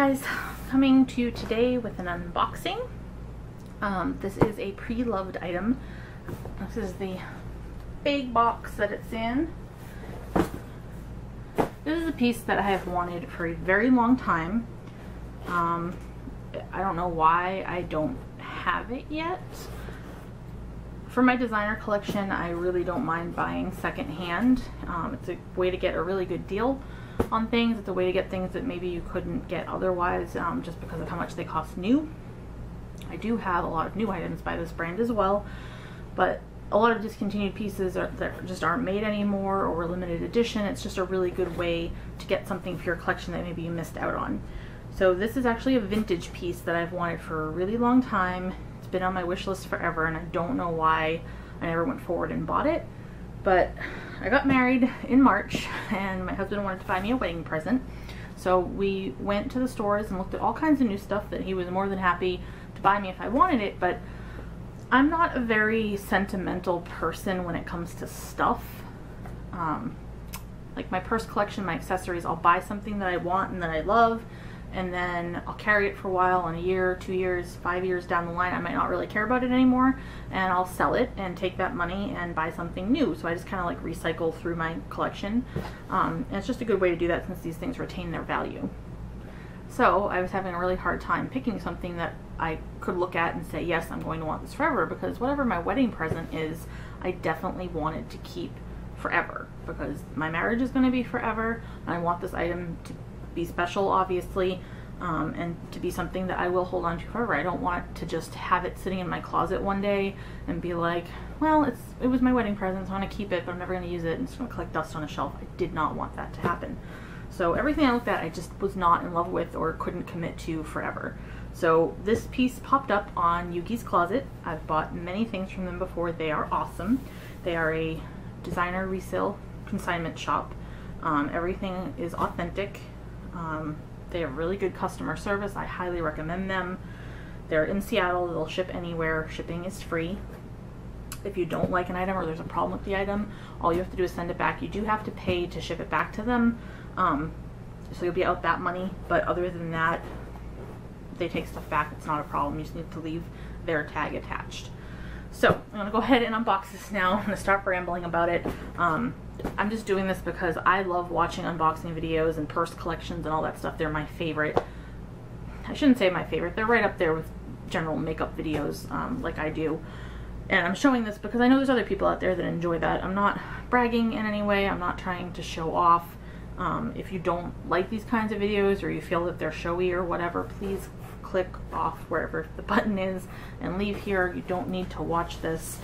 guys, coming to you today with an unboxing. This is a pre-loved item. This is the big box that it's in. This is a piece that I have wanted for a very long time. I don't know why I don't have it yet. For my designer collection, I really don't mind buying secondhand. It's a way to get a really good deal on things. It's a way to get things that maybe you couldn't get otherwise, just because of how much they cost new. I do have a lot of new items by this brand as well, but a lot of discontinued pieces that just aren't made anymore or were limited edition. It's just a really good way to get something for your collection that maybe you missed out on. So this is actually a vintage piece that I've wanted for a really long time. It's been on my wish list forever, and I don't know why I never went forward and bought it. But I got married in March, and my husband wanted to buy me a wedding present. So we went to the stores and looked at all kinds of new stuff that he was more than happy to buy me if I wanted it. But I'm not a very sentimental person when it comes to stuff. Like my purse collection, my accessories, I'll buy something that I want and that I love, and then I'll carry it for a while, and a year, 2 years, 5 years down the line, I might not really care about it anymore, and I'll sell it and take that money and buy something new. So I just kind of like recycle through my collection, and it's just a good way to do that since these things retain their value. So I was having a really hard time picking something that I could look at and say, yes, I'm going to want this forever, because whatever my wedding present is, I definitely wanted to keep forever, because my marriage is going to be forever, and I want this item to be special, obviously, and to be something that I will hold on to forever. I don't want to just have it sitting in my closet one day and be like, well, it was my wedding present, so I want to keep it, but I'm never going to use it, and it's going to collect dust on a shelf. I did not want that to happen. So everything I looked at, I just was not in love with or couldn't commit to forever. So this piece popped up on Yoogi's Closet. I've bought many things from them before. They are awesome. They are a designer resale consignment shop. Everything is authentic. They have really good customer service. I highly recommend them. They're in Seattle. They'll ship anywhere. Shipping is free. If you don't like an item or there's a problem with the item, all you have to do is send it back. You do have to pay to ship it back to them, so you'll be out that money, but other than that, they take stuff back. It's not a problem. You just need to leave their tag attached. So I'm going to go ahead and unbox this now. I'm going to stop rambling about it. I'm just doing this because I love watching unboxing videos and purse collections and all that stuff. They're my favorite. I shouldn't say my favorite. They're right up there with general makeup videos, like I do. And I'm showing this because I know there's other people out there that enjoy that. I'm not bragging in any way. I'm not trying to show off. If you don't like these kinds of videos, or you feel that they're showy or whatever, please click off wherever the button is and leave here. You don't need to watch this.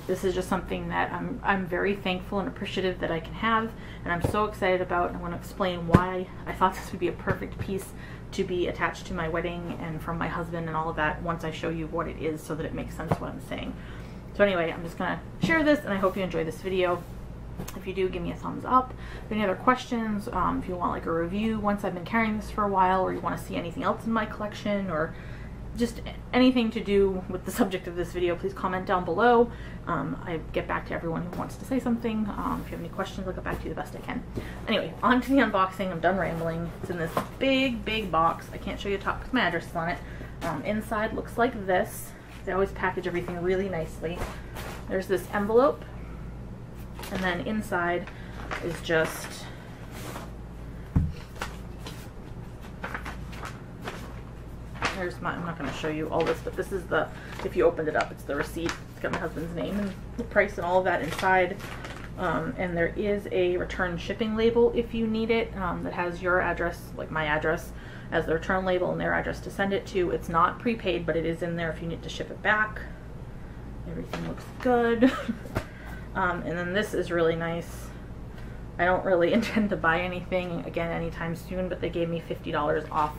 This is just something that I'm very thankful and appreciative that I can have, and I'm so excited about, and I want to explain why I thought this would be a perfect piece to be attached to my wedding and from my husband and all of that once I show you what it is, so that it makes sense what I'm saying. So anyway, I'm just gonna share this, and I hope you enjoy this video. If you do, give me a thumbs up. If any other questions, if you want like a review once I've been carrying this for a while, or you want to see anything else in my collection, or just anything to do with the subject of this video, please comment down below. I get back to everyone who wants to say something. If you have any questions, I'll get back to you the best I can. Anyway, on to the unboxing. I'm done rambling. It's in this big box. I can't show you the top because my address is on it. Inside looks like this. They always package everything really nicely. There's this envelope, and then inside is just I'm not going to show you all this, but this is the, if you opened it up, it's the receipt. It's got my husband's name and the price and all of that inside. And there is a return shipping label if you need it, that has your address, like my address, as the return label and their address to send it to. It's not prepaid, but it is in there if you need to ship it back. Everything looks good. And then this is really nice. I don't really intend to buy anything again anytime soon, but they gave me $50 off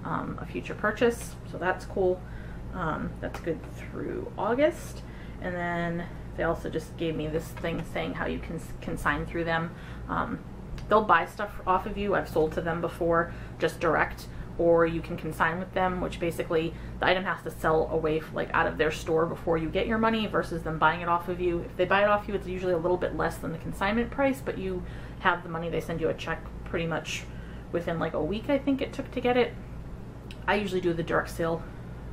a future purchase, so that's cool. That's good through August. And then they also just gave me this thing saying how you can consign through them. They'll buy stuff off of you. I've sold to them before, just direct, or you can consign with them, which basically the item has to sell away like out of their store before you get your money, versus them buying it off of you. If they buy it off you, it's usually a little bit less than the consignment price, but you have the money. They send you a check pretty much within like a week, I think it took to get it. I usually do the direct sale,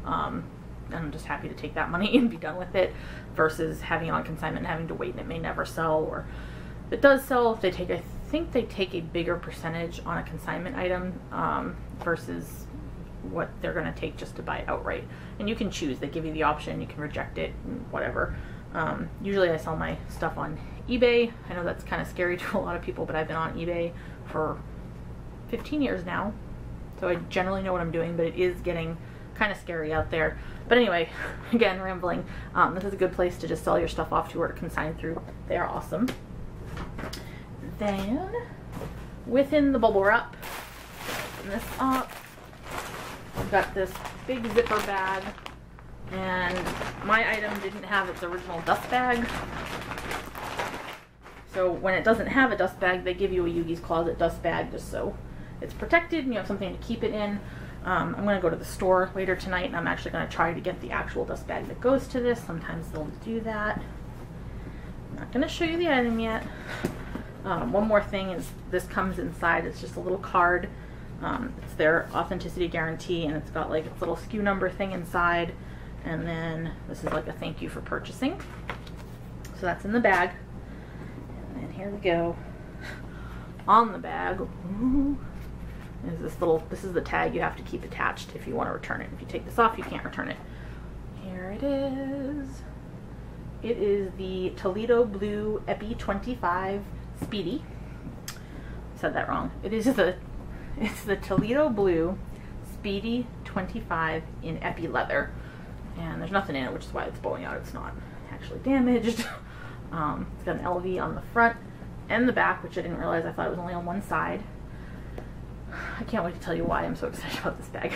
and I'm just happy to take that money and be done with it, versus having it on consignment and having to wait and it may never sell, or if it does sell, they take, I think they take a bigger percentage on a consignment item versus what they're going to take just to buy it outright. And you can choose, they give you the option, you can reject it, whatever. Usually I sell my stuff on eBay. I know that's kind of scary to a lot of people, but I've been on eBay for 15 years now, so I generally know what I'm doing, but it is getting kind of scary out there. But anyway, again, rambling. This is a good place to just sell your stuff off to or to consign through. They are awesome. Then, within the bubble wrap, open this up. I've got this big zipper bag, and my item didn't have its original dust bag. So when it doesn't have a dust bag, they give you a Yoogi's Closet dust bag just so it's protected and you have something to keep it in. I'm going to go to the store later tonight, and I'm actually going to try to get the actual dust bag that goes to this. Sometimes they'll do that. I'm not going to show you the item yet. One more thing is this comes inside. It's just a little card. It's their authenticity guarantee, and it's got like its little SKU number thing inside. And then this is like a thank you for purchasing. So that's in the bag. And then here we go. On the bag, is this little, this is the tag you have to keep attached if you want to return it. If you take this off, you can't return it. Here it is. It is the Toledo Blue Epi 25 Speedy. I said that wrong. It's the Toledo Blue Speedy 25 in Epi leather. And there's nothing in it, which is why it's blowing out. It's not actually damaged. It's got an LV on the front and the back, which I didn't realize. I thought it was only on one side. I can't wait to tell you why I'm so excited about this bag.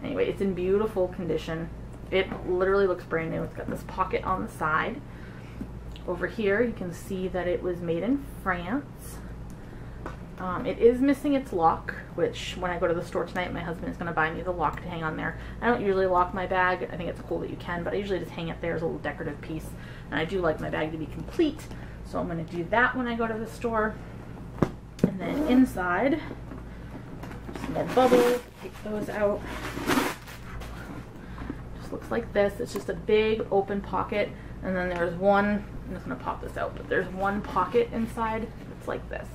Anyway, it's in beautiful condition. It literally looks brand new. It's got this pocket on the side. Over here, you can see that it was made in France. It is missing its lock, which when I go to the store tonight, my husband is going to buy me the lock to hang on there. I don't usually lock my bag. I think it's cool that you can, but I usually just hang it there as a little decorative piece. And I do like my bag to be complete, so I'm going to do that when I go to the store. And then inside, some more bubbles. Take those out. Just looks like this. It's just a big open pocket, and then there's one, I'm just going to pop this out, but there's one pocket inside that's like this.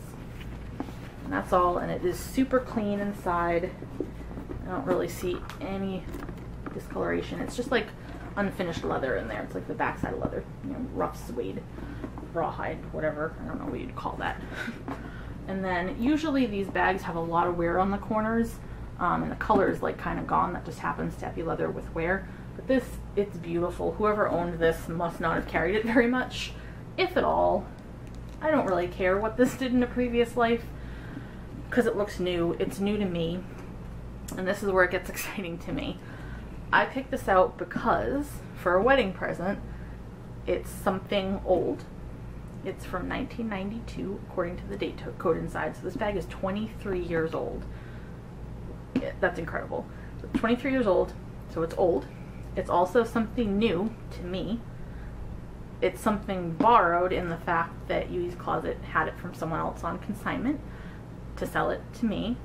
And that's all, and it is super clean inside. I don't really see any discoloration. It's just like unfinished leather in there. It's like the backside of leather, you know, rough suede, rawhide, whatever. I don't know what you'd call that. And then usually these bags have a lot of wear on the corners, and the color is like kind of gone. That just happens to Epi leather with wear. But this, it's beautiful. Whoever owned this must not have carried it very much, if at all. I don't really care what this did in a previous life, because it looks new. It's new to me, and this is where it gets exciting to me. I picked this out because for a wedding present, it's something old. It's from 1992 according to the date code inside, so this bag is 23 years old. That's incredible. So 23 years old, so it's old. It's also something new to me. It's something borrowed in the fact that Yoogi's Closet had it from someone else on consignment to sell it to me,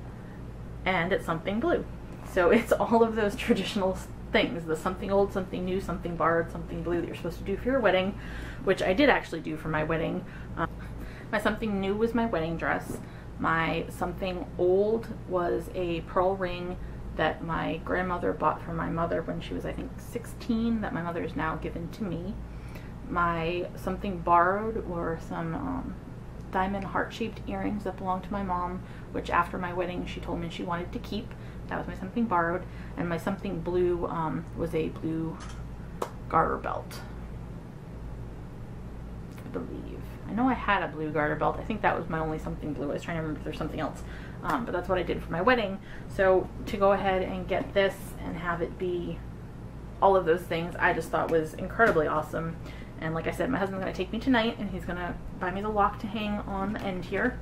and it's something blue. So it's all of those traditional things, the something old, something new, something borrowed, something blue that you're supposed to do for your wedding, which I did actually do for my wedding. My something new was my wedding dress. My something old was a pearl ring that my grandmother bought for my mother when she was, I think, 16, that my mother has now given to me. My something borrowed were some diamond heart-shaped earrings that belonged to my mom, which after my wedding she told me she wanted to keep. That was my something borrowed. And my something blue was a blue garter belt, I believe. I know I had a blue garter belt. I think that was my only something blue. I was trying to remember if there's something else. But that's what I did for my wedding. So to go ahead and get this and have it be all of those things, I just thought was incredibly awesome. And like I said, my husband's going to take me tonight, and he's going to buy me the lock to hang on the end here.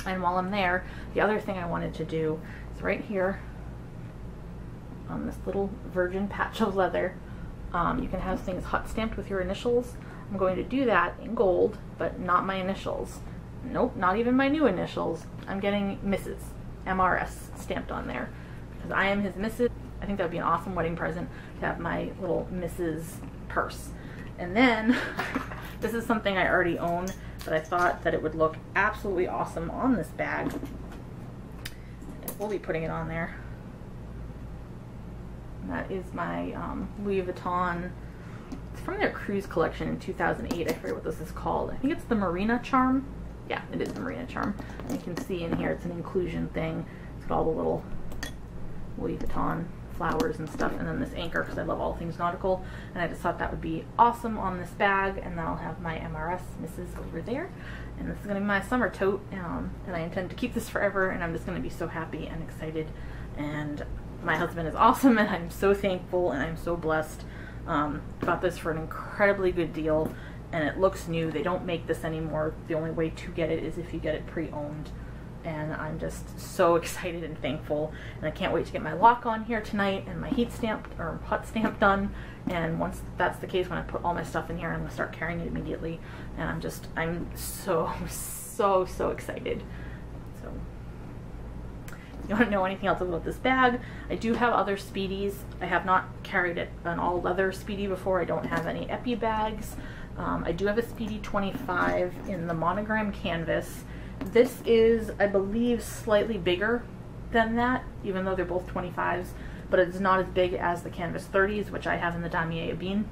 And while I'm there, the other thing I wanted to do is right here on this little virgin patch of leather, you can have things hot stamped with your initials. I'm going to do that in gold, but not my initials. Nope, not even my new initials. I'm getting Mrs. MRS stamped on there because I am his Mrs. I think that would be an awesome wedding present to have my little Mrs. purse. And then this is something I already own, but I thought that it would look absolutely awesome on this bag. And we'll be putting it on there. And that is my Louis Vuitton. It's from their cruise collection in 2008. I forget what this is called. I think it's the Marina Charm. Yeah, it is the Marina Charm. You can see in here it's an inclusion thing. It's got all the little Louis Vuitton flowers and stuff, and then this anchor because I love all things nautical, and I just thought that would be awesome on this bag. And then I'll have my MRS Mrs. over there, and this is going to be my summer tote, and I intend to keep this forever, and I'm just going to be so happy and excited. And my husband is awesome, and I'm so thankful, and I'm so blessed. Got this for an incredibly good deal, and it looks new. They don't make this anymore. The only way to get it is if you get it pre-owned, and I'm just so excited and thankful, and I can't wait to get my lock on here tonight and my heat stamp or hot stamp done. And once that's the case, when I put all my stuff in here, I'm gonna start carrying it immediately, and I'm so excited. So if you want to know anything else about this bag, I do have other Speedies. I have not carried an all leather Speedy before. I don't have any Ipsy bags. I do have a Speedy 25 in the monogram canvas. This is, I believe, slightly bigger than that, even though they're both 25s, but it's not as big as the canvas 30s, which I have in the Damier Ebene.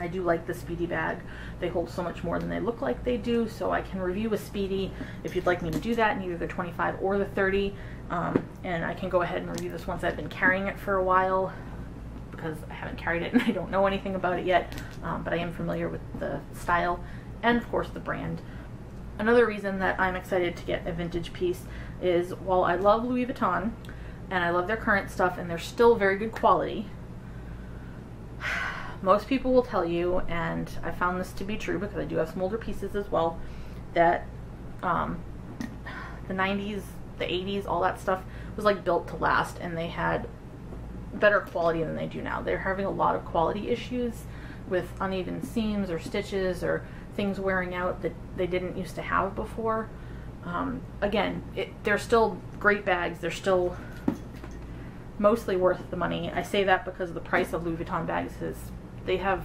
I do like the Speedy bag. They hold so much more than they look like they do, so I can review a Speedy if you'd like me to do that in either the 25 or the 30. And I can go ahead and review this once I've been carrying it for a while, because I haven't carried it and I don't know anything about it yet, but I am familiar with the style and of course the brand. Another reason that I'm excited to get a vintage piece is, while I love Louis Vuitton and I love their current stuff and they're still very good quality, most people will tell you, and I found this to be true because I do have some older pieces as well, that the 90s, the 80s, all that stuff was like built to last, and they had better quality than they do now. They're having a lot of quality issues with uneven seams or stitches or things wearing out that they didn't used to have before. Again, they're still great bags. They're still mostly worth the money. I say that because the price of Louis Vuitton bags they have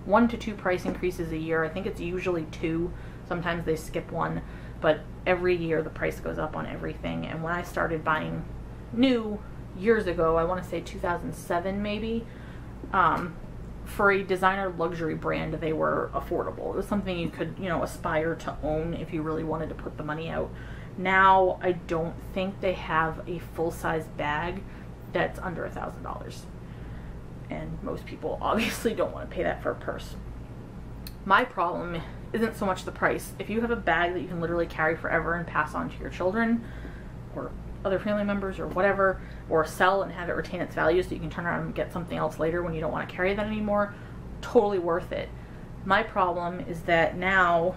1 to 2 price increases a year. I think it's usually 2. Sometimes they skip 1, but every year the price goes up on everything. And when I started buying new years ago, I want to say 2007 maybe, for a designer luxury brand, they were affordable. It was something you could, you know, aspire to own if you really wanted to put the money out. Now, I don't think they have a full-size bag that's under $1,000. And most people obviously don't want to pay that for a purse. My problem isn't so much the price. If you have a bag that you can literally carry forever and pass on to your children or other family members or whatever, or sell and have it retain its value so you can turn around and get something else later when you don't want to carry that anymore, totally worth it. My problem is that now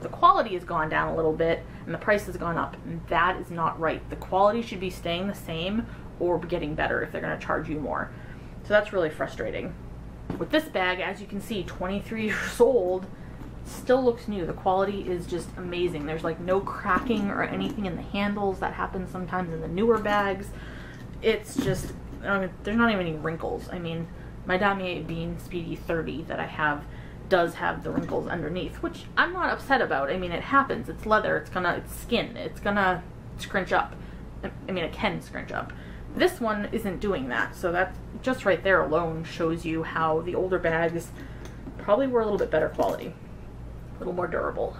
the quality has gone down a little bit and the price has gone up, and that is not right. The quality should be staying the same or getting better if they're going to charge you more. So that's really frustrating. With this bag, as you can see, 23 years old, still looks new. The quality is just amazing. There's like no cracking or anything in the handles that happens sometimes in the newer bags. It's just, I mean, there's not even any wrinkles. I mean, my Damier Ebene Speedy 30 that I have does have the wrinkles underneath, which I'm not upset about. I mean, it happens. It's leather. It's skin. It's gonna scrunch up. I mean, it can scrunch up. This one isn't doing that, so that just right there alone shows you how the older bags probably were a little bit better quality, a little more durable.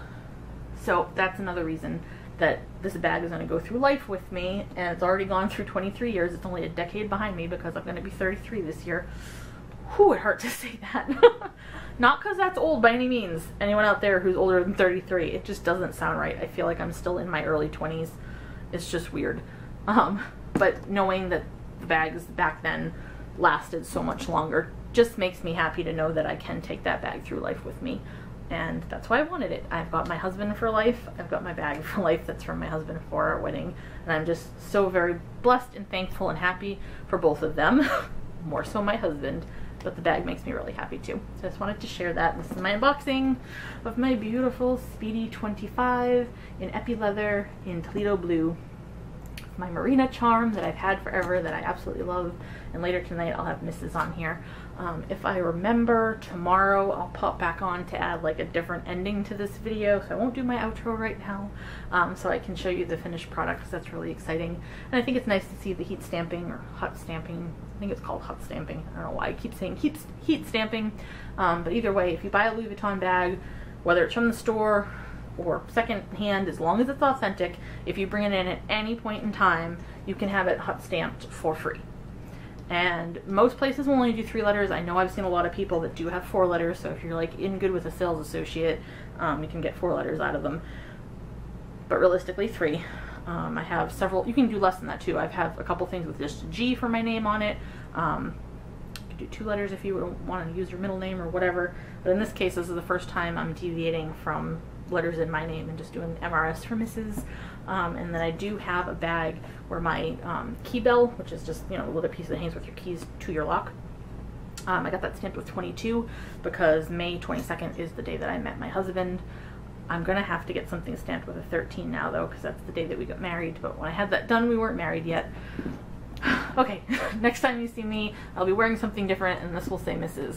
So that's another reason that this bag is going to go through life with me, and it's already gone through 23 years. It's only a decade behind me because I'm going to be 33 this year. Whew, it hurts to say that. Not because that's old by any means. Anyone out there who's older than 33, it just doesn't sound right. I feel like I'm still in my early 20s. It's just weird. But knowing that the bags back then lasted so much longer just makes me happy to know that I can take that bag through life with me. And that's why I wanted it. I've got my husband for life. I've got my bag for life that's from my husband for our wedding. And I'm just so very blessed and thankful and happy for both of them. More so my husband. But the bag makes me really happy too. So I just wanted to share that. This is my unboxing of my beautiful Speedy 25 in Epi leather in Toledo blue my Marina charm that I've had forever that I absolutely love. And later tonight I'll have Mrs. on here. If I remember, tomorrow I'll pop back on to add like a different ending to this video, so I won't do my outro right now, so I can show you the finished product, because that's really exciting. And I think it's nice to see the heat stamping, or hot stamping. I think it's called hot stamping. I don't know why I keep saying heat stamping, but either way, if you buy a Louis Vuitton bag, whether it's from the store or second hand, as long as it's authentic, if you bring it in at any point in time, you can have it hot stamped for free. And most places will only do 3 letters. I know I've seen a lot of people that do have 4 letters, so if you're like in good with a sales associate, you can get 4 letters out of them. But realistically 3. I have several, you can do less than that too. I've had a couple things with just G for my name on it. You could do 2 letters if you don't want to use your middle name or whatever. But in this case, this is the first time I'm deviating from letters in my name and just doing MRS for Mrs. And then I do have a bag where my key bell, which is just, you know, a little piece that hangs with your keys to your lock. I got that stamped with 22 because May 22nd is the day that I met my husband. I'm gonna have to get something stamped with a 13 now though, because that's the day that we got married. But when I had that done, we weren't married yet. Okay, next time you see me, I'll be wearing something different, and this will say Mrs.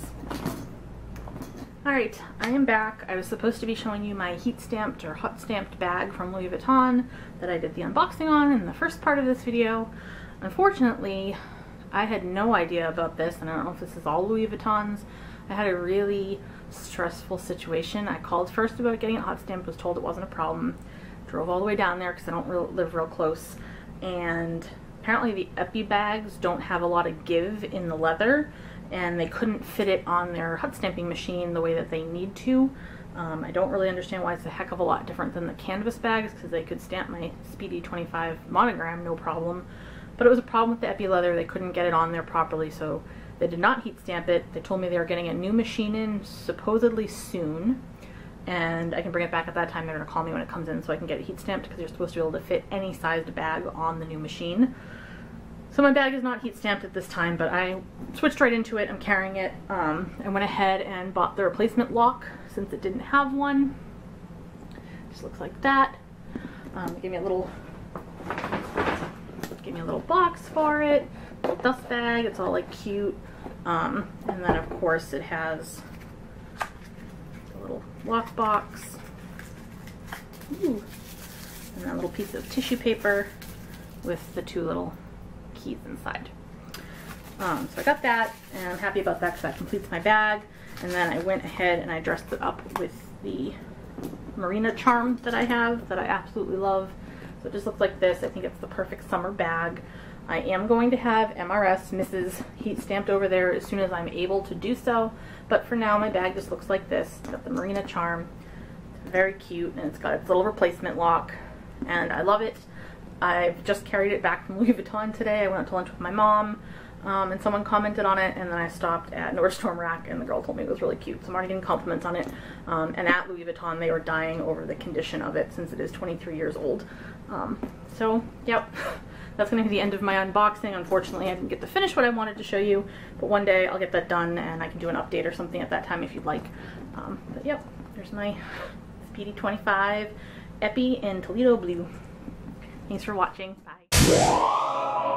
Alright, I am back. I was supposed to be showing you my heat stamped or hot stamped bag from Louis Vuitton that I did the unboxing on in the first part of this video. Unfortunately, I had no idea about this, and I don't know if this is all Louis Vuittons. I had a really stressful situation. I called first about getting it hot stamped, was told it wasn't a problem. Drove all the way down there because I don't live real close, and apparently the Ipsy bags don't have a lot of give in the leather, and they couldn't fit it on their hot stamping machine the way that they need to. I don't really understand why it's a heck of a lot different than the canvas bags, because they could stamp my Speedy 25 monogram no problem, but it was a problem with the Ipsy leather. They couldn't get it on there properly, so they did not heat stamp it. They told me they were getting a new machine in supposedly soon, and I can bring it back at that time. They're gonna call me when it comes in so I can get it heat stamped, because you're supposed to be able to fit any sized bag on the new machine. So my bag is not heat stamped at this time, but I switched right into it. I'm carrying it. I went ahead and bought the replacement lock since it didn't have one. Just looks like that. Gave me a little box for it, little dust bag. It's all like cute. And then of course it has a little lock box. Ooh. And that little piece of tissue paper with the 2 little keys inside. So I got that, and I'm happy about that because that completes my bag. And then I went ahead and I dressed it up with the Marina charm that I have, that I absolutely love. So it just looks like this. I think it's the perfect summer bag. I am going to have MRS Mrs. heat stamped over there as soon as I'm able to do so, but for now my bag just looks like this. It's got the Marina charm. It's very cute, and it's got its little replacement lock, and I love it. I've just carried it back from Louis Vuitton today. I went out to lunch with my mom, and someone commented on it, and then I stopped at Nordstrom Rack, and the girl told me it was really cute, so I'm already getting compliments on it. And at Louis Vuitton, they were dying over the condition of it since it is 23 years old. So, yep, that's going to be the end of my unboxing. Unfortunately, I didn't get to finish what I wanted to show you, but one day I'll get that done, and I can do an update or something at that time if you'd like. But yep, there's my Speedy 25 Ipsy in Toledo Blue. Thanks for watching. Bye.